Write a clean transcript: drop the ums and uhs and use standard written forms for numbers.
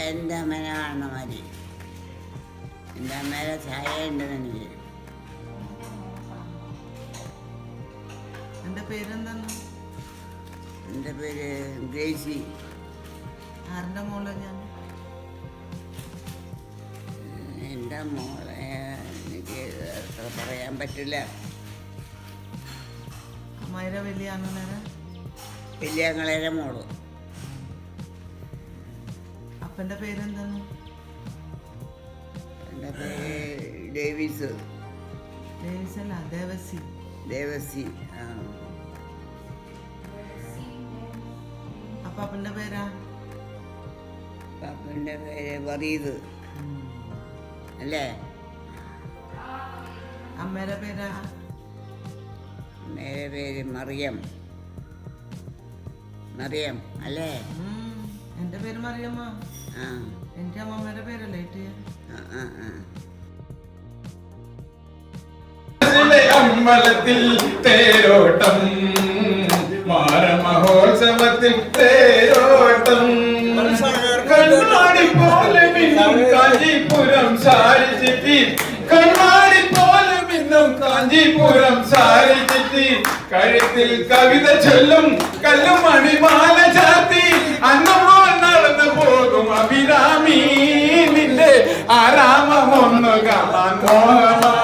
എൻ്റെ അമ്മേനെ കാണുന്ന മാതിരി. എൻ്റെ അമ്മയുടെ ചായ ഉണ്ടെന്ന് എനിക്ക്. എൻ്റെ പേരെന്താണ്? എൻ്റെ പേര് ഗ്രേസി. ആരുടെ മോളെ ഞാൻ? എൻ്റെ മോളെ എനിക്ക് അത്ര പറയാൻ പറ്റില്ല. അമ്മായിരെ വലിയ ആങ്ങളേരെ? വലിയ ആങ്ങളേരെ മോള്. അപ്പൻ്റെ പേരെന്താണ്? എൻ്റെ പേര് ഡേവിസ്. ഡേവിസ് അല്ല, ദേവസി. ദേവസി. ആ. അപ്പാപ്പൻ്റെ പേരാ? പാപ്പൻ്റെ പേര് വറീദ് അല്ലേ? അമ്മേരെ പേരാ? അമ്മയുടെ പേര് മറിയം. മറിയം അല്ലേ? എൻ്റെ പേര് മറിയമ്മ. ആ. എൻ്റെ അമ്മമ്മേരെ പേരല്ലേ ഇട്ടിയ? ആ ആ ആ. അമ്പലത്തിൽ തേരോട്ടം, മാരമഹോത്സവത്തിൽ തേരോട്ടം, കണ്ണാടി പോലെ മിന്നും കാഞ്ചീപുരം സാരി ചുറ്റി, കണ്ണാടി പോലെ മിന്നും കാഞ്ചീപുരം സാരി ചുറ്റി, കഴുത്തിൽ കവിത ചൊല്ലും കല്ലും മണിമാല ചാത്തി, അന്നമോൾ നടന്നു പോകും അഭിരാമി, നിന്റെ ആരാമമൊന്നു കാണാൻ മോഹമാ.